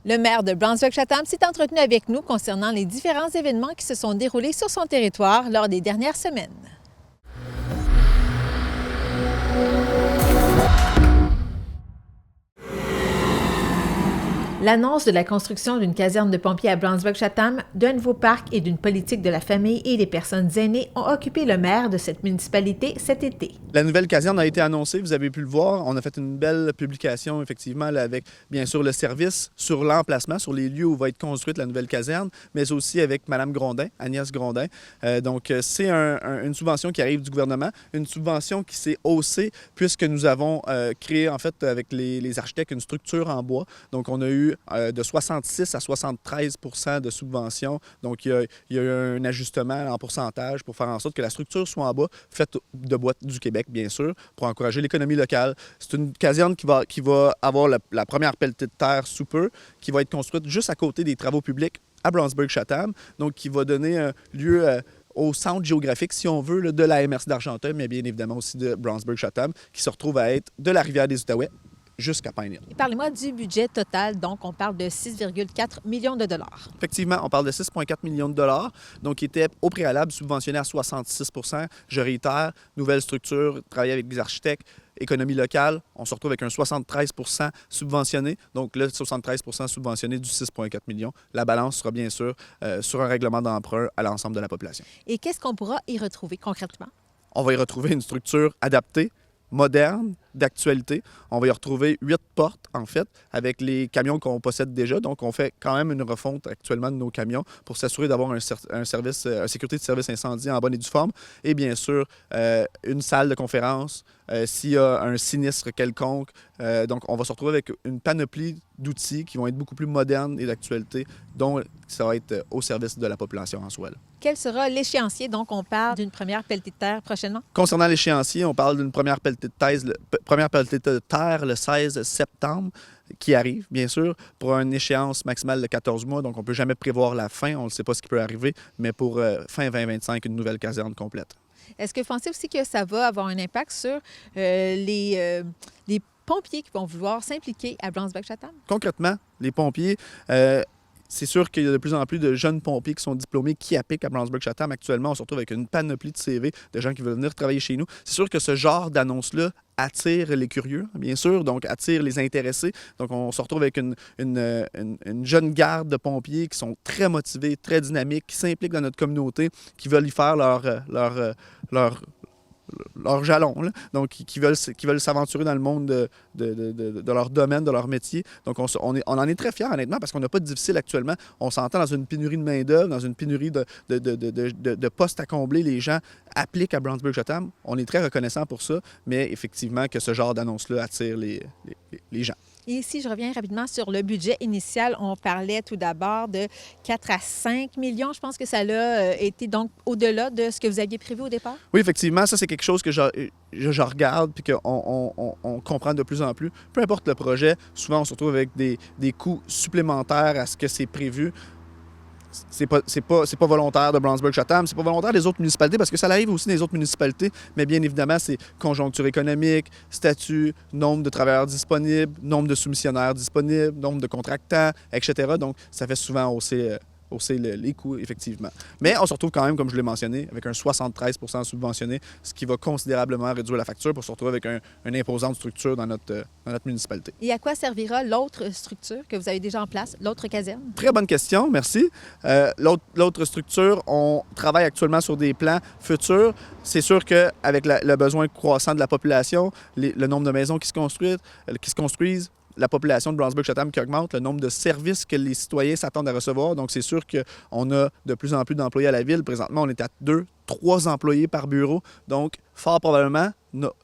Le maire de Brownsburg-Chatham s'est entretenu avec nous concernant les différents événements qui se sont déroulés sur son territoire lors des dernières semaines. L'annonce de la construction d'une caserne de pompiers à Brownsburg-Chatham, d'un nouveau parc et d'une politique de la famille et des personnes aînées ont occupé le maire de cette municipalité cet été. La nouvelle caserne a été annoncée, vous avez pu le voir. On a fait une belle publication, effectivement, là, avec bien sûr le service sur l'emplacement, sur les lieux où va être construite la nouvelle caserne, mais aussi avec Mme Grondin, Agnès Grondin. Donc, c'est une subvention qui arrive du gouvernement, une subvention qui s'est haussée puisque nous avons créé, en fait, avec les architectes, une structure en bois. Donc, on a eu de 66 à 73 % de subvention. Donc, il y a eu un ajustement en pourcentage pour faire en sorte que la structure soit en bois, faite de bois du Québec, bien sûr, pour encourager l'économie locale. C'est une caserne qui va avoir la première pelletée de terre sous peu, qui va être construite juste à côté des travaux publics à Brownsburg-Chatham, donc qui va donner lieu au centre géographique, si on veut, là, de la MRC d'Argenteuil, mais bien évidemment aussi de Brownsburg-Chatham, qui se retrouve à être de la rivière des Outaouais jusqu'à Pine Hill. Parlez-moi du budget total. Donc, on parle de 6,4 millions de dollars. Effectivement, on parle de 6,4 millions de dollars, donc qui était au préalable subventionné à 66 %. Je réitère, nouvelle structure, travailler avec des architectes, économie locale, on se retrouve avec un 73 % subventionné. Donc là, 73 % subventionné du 6,4 millions. La balance sera bien sûr sur un règlement d'emprunt à l'ensemble de la population. Et qu'est-ce qu'on pourra y retrouver concrètement? On va y retrouver une structure adaptée, moderne, d'actualité. On va y retrouver 8 portes, en fait, avec les camions qu'on possède déjà. Donc, on fait quand même une refonte actuellement de nos camions pour s'assurer d'avoir un sécurité de service incendie en bonne et due forme. Et bien sûr, une salle de conférence s'il y a un sinistre quelconque. Donc, on va se retrouver avec une panoplie d'outils qui vont être beaucoup plus modernes et d'actualité, dont ça va être au service de la population en soi. Quel sera l'échéancier? Donc, on parle d'une première pelletée de terre prochainement? Concernant l'échéancier, on parle d'une première pelletée de terre le 16 septembre qui arrive, bien sûr, pour une échéance maximale de 14 mois. Donc, on ne peut jamais prévoir la fin. On ne sait pas ce qui peut arriver, mais pour fin 2025, une nouvelle caserne complète. Est-ce que vous pensez aussi que ça va avoir un impact sur les pompiers qui vont vouloir s'impliquer à Brownsburg-Chatham? Concrètement, les pompiers... c'est sûr qu'il y a de plus en plus de jeunes pompiers qui sont diplômés qui appliquent à Brownsburg-Chatham. Actuellement, on se retrouve avec une panoplie de CV de gens qui veulent venir travailler chez nous. C'est sûr que ce genre d'annonce-là attire les curieux, bien sûr, donc attire les intéressés. Donc, on se retrouve avec une jeune garde de pompiers qui sont très motivés, très dynamiques, qui s'impliquent dans notre communauté, qui veulent y faire leur jalon, là. Donc qui veulent s'aventurer dans le monde de leur domaine, de leur métier. Donc, on en est très fiers, honnêtement, parce qu'on n'a pas de difficile actuellement. On s'entend dans une pénurie de main-d'œuvre, dans une pénurie de postes à combler. Les gens appliquent à Brownsburg-Chatham. On est très reconnaissants pour ça, mais effectivement, que ce genre d'annonce-là attire les gens. Et si je reviens rapidement sur le budget initial, on parlait tout d'abord de 4 à 5 millions. Je pense que ça a été donc au-delà de ce que vous aviez prévu au départ? Oui, effectivement, ça, c'est quelque chose que je regarde puis qu'on comprend de plus en plus. Peu importe le projet, souvent, on se retrouve avec des coûts supplémentaires à ce que c'est prévu. C'est pas volontaire de Brownsburg-Chatham, c'est pas volontaire des autres municipalités, parce que ça arrive aussi des autres municipalités, mais bien évidemment, c'est conjoncture économique, statut, nombre de travailleurs disponibles, nombre de soumissionnaires disponibles, nombre de contractants, etc. Donc, ça fait souvent hausser les coûts, effectivement. Mais on se retrouve quand même, comme je l'ai mentionné, avec un 73 % subventionné, ce qui va considérablement réduire la facture pour se retrouver avec une imposante structure dans notre municipalité. Et à quoi servira l'autre structure que vous avez déjà en place, l'autre caserne? Très bonne question, merci. L'autre structure, on travaille actuellement sur des plans futurs. C'est sûr qu'avec le besoin croissant de la population, le nombre de maisons qui se construisent, la population de Brownsburg-Chatham qui augmente, le nombre de services que les citoyens s'attendent à recevoir. Donc, c'est sûr qu'on a de plus en plus d'employés à la ville. Présentement, on est à 2, 3 employés par bureau. Donc, fort probablement,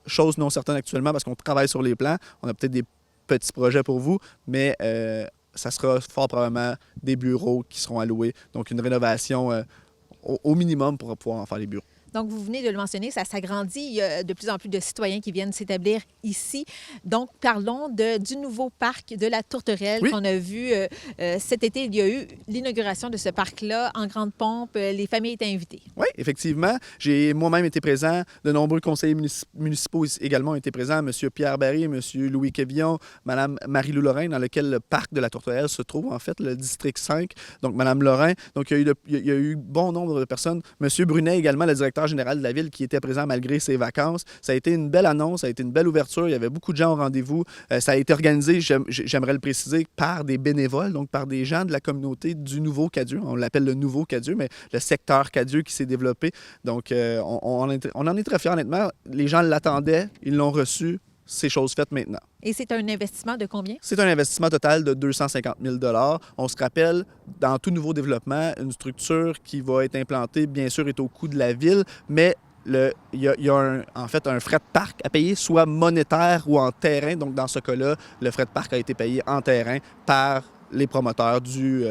chose non certaine actuellement parce qu'on travaille sur les plans. On a peut-être des petits projets pour vous, mais ça sera fort probablement des bureaux qui seront alloués. Donc, une rénovation au minimum pour pouvoir en faire les bureaux. Donc, vous venez de le mentionner, ça s'agrandit. Il y a de plus en plus de citoyens qui viennent s'établir ici. Donc, parlons du nouveau parc de la Tourterelle Oui. qu'on a vu cet été. Il y a eu l'inauguration de ce parc-là en grande pompe. Les familles étaient invitées. Oui, effectivement. J'ai moi-même été présent. De nombreux conseillers municipaux également ont été présents. M. Pierre Barry, M. Louis Quévillon, Mme Marie-Lou Lorrain, dans lequel le parc de la Tourterelle se trouve, en fait, le district 5. Donc, Mme Lorrain. Donc, il y a eu bon nombre de personnes. M. Brunet également, le directeur général de la ville, qui était présent malgré ses vacances. Ça a été une belle annonce, ça a été une belle ouverture. Il y avait beaucoup de gens au rendez-vous. Ça a été organisé, j'aimerais le préciser, par des bénévoles, donc par des gens de la communauté du Nouveau-Cadieux. On l'appelle le Nouveau-Cadieux, mais le secteur Cadieux qui s'est développé. Donc, on en est très fiers, honnêtement. Les gens l'attendaient, ils l'ont reçu. C'est chose faite maintenant. Et c'est un investissement de combien? C'est un investissement total de 250 000 $. On se rappelle, dans tout nouveau développement, une structure qui va être implantée, bien sûr, est au coût de la ville, mais il y a en fait un frais de parc à payer, soit monétaire ou en terrain. Donc, dans ce cas-là, le frais de parc a été payé en terrain par les promoteurs du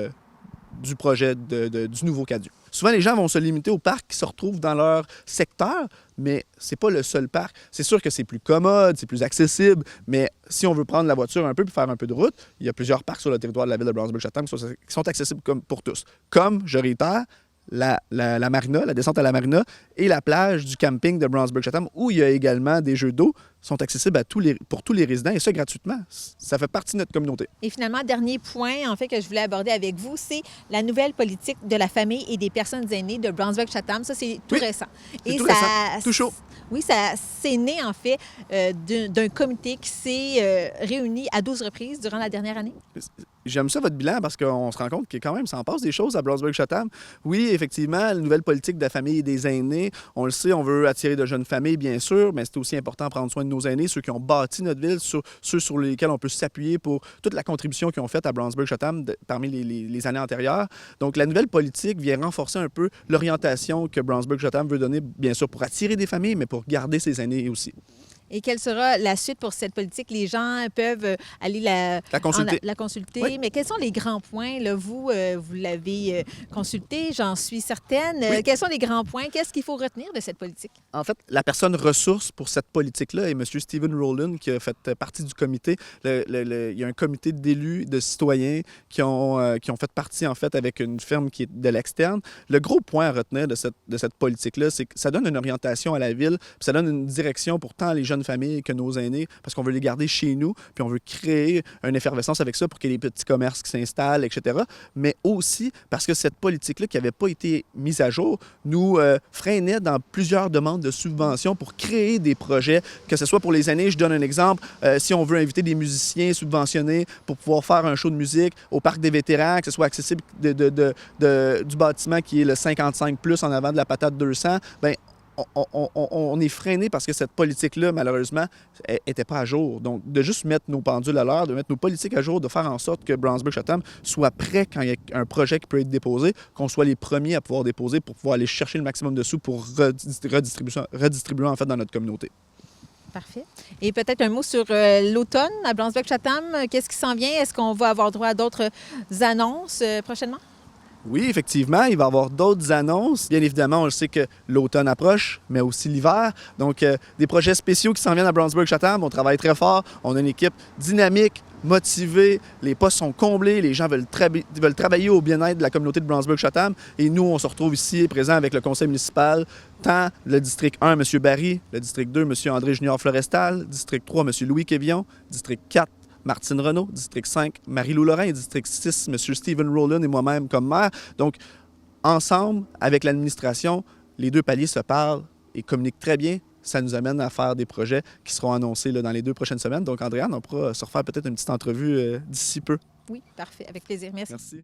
projet du Nouveau-Cadieux. Souvent, les gens vont se limiter aux parcs qui se retrouvent dans leur secteur, mais c'est pas le seul parc. C'est sûr que c'est plus commode, c'est plus accessible, mais si on veut prendre la voiture un peu et faire un peu de route, il y a plusieurs parcs sur le territoire de la ville de Brownsburg-Chatham qui sont accessibles pour tous. Comme, je réitère, la marina, la descente à la marina et la plage du camping de Brownsburg-Chatham, où il y a également des jeux d'eau, sont accessibles pour tous les résidents, et ça gratuitement. Ça fait partie de notre communauté. Et finalement, dernier point, en fait, que je voulais aborder avec vous, c'est la nouvelle politique de la famille et des personnes aînées de Brownsburg-Chatham. Ça, c'est tout récent. C'est tout récent, tout chaud. Oui, ça c'est né, en fait, d'un comité qui s'est réuni à 12 reprises durant la dernière année. J'aime ça, votre bilan, parce qu'on se rend compte que quand même, ça en passe des choses à Brownsburg-Chatham. Oui, effectivement, la nouvelle politique de la famille et des aînés, on le sait, on veut attirer de jeunes familles, bien sûr, mais c'est aussi important de prendre soin de nos aînés, ceux qui ont bâti notre ville, ceux sur lesquels on peut s'appuyer pour toute la contribution qu'ils ont faite à Brownsburg-Chatham parmi les années antérieures. Donc, la nouvelle politique vient renforcer un peu l'orientation que Brownsburg-Chatham veut donner, bien sûr, pour attirer des familles, mais pour garder ses aînés aussi. Et quelle sera la suite pour cette politique? Les gens peuvent aller la consulter. Oui. Mais quels sont les grands points? Là, vous l'avez consulté, j'en suis certaine. Oui. Quels sont les grands points? Qu'est-ce qu'il faut retenir de cette politique? En fait, la personne ressource pour cette politique-là est M. Stephen Rowland, qui a fait partie du comité. Il y a un comité d'élus, de citoyens qui ont fait partie, en fait, avec une firme qui est de l'externe. Le gros point à retenir de cette politique-là, c'est que ça donne une orientation à la ville, puis ça donne une direction pour tant les jeunes familles que nos aînés, parce qu'on veut les garder chez nous, puis on veut créer une effervescence avec ça pour qu'il y ait des petits commerces qui s'installent, etc. Mais aussi parce que cette politique-là, qui n'avait pas été mise à jour, nous freinait dans plusieurs demandes de subventions pour créer des projets, que ce soit pour les aînés. Je donne un exemple. Si on veut inviter des musiciens subventionnés pour pouvoir faire un show de musique au Parc des vétérans, que ce soit accessible du bâtiment qui est le 55+ en avant de la patate 200, bien, on est freiné parce que cette politique-là, malheureusement, n'était pas à jour. Donc, de juste mettre nos pendules à l'heure, de mettre nos politiques à jour, de faire en sorte que Brownsburg-Chatham soit prêt quand il y a un projet qui peut être déposé, qu'on soit les premiers à pouvoir déposer pour pouvoir aller chercher le maximum de sous pour redistribuer en fait dans notre communauté. Parfait. Et peut-être un mot sur l'automne à Brownsburg-Chatham. Qu'est-ce qui s'en vient? Est-ce qu'on va avoir droit à d'autres annonces prochainement? Oui, effectivement, il va y avoir d'autres annonces. Bien évidemment, on le sait que l'automne approche, mais aussi l'hiver. Donc, des projets spéciaux qui s'en viennent à Brownsburg-Chatham. On travaille très fort. On a une équipe dynamique, motivée. Les postes sont comblés. Les gens veulent travailler au bien-être de la communauté de Brownsburg-Chatham. Et nous, on se retrouve ici, présents avec le conseil municipal, tant le district 1, M. Barry, le district 2, M. André Junior Florestal, district 3, M. Louis Quévillon, district 4, Martine Renaud, district 5, Marie-Lou Lorrain, district 6, M. Stephen Rowland et moi-même comme maire. Donc, ensemble, avec l'administration, les deux paliers se parlent et communiquent très bien. Ça nous amène à faire des projets qui seront annoncés là, dans les 2 prochaines semaines. Donc, Andréane, on pourra se refaire peut-être une petite entrevue d'ici peu. Oui, parfait. Avec plaisir. Merci. Merci.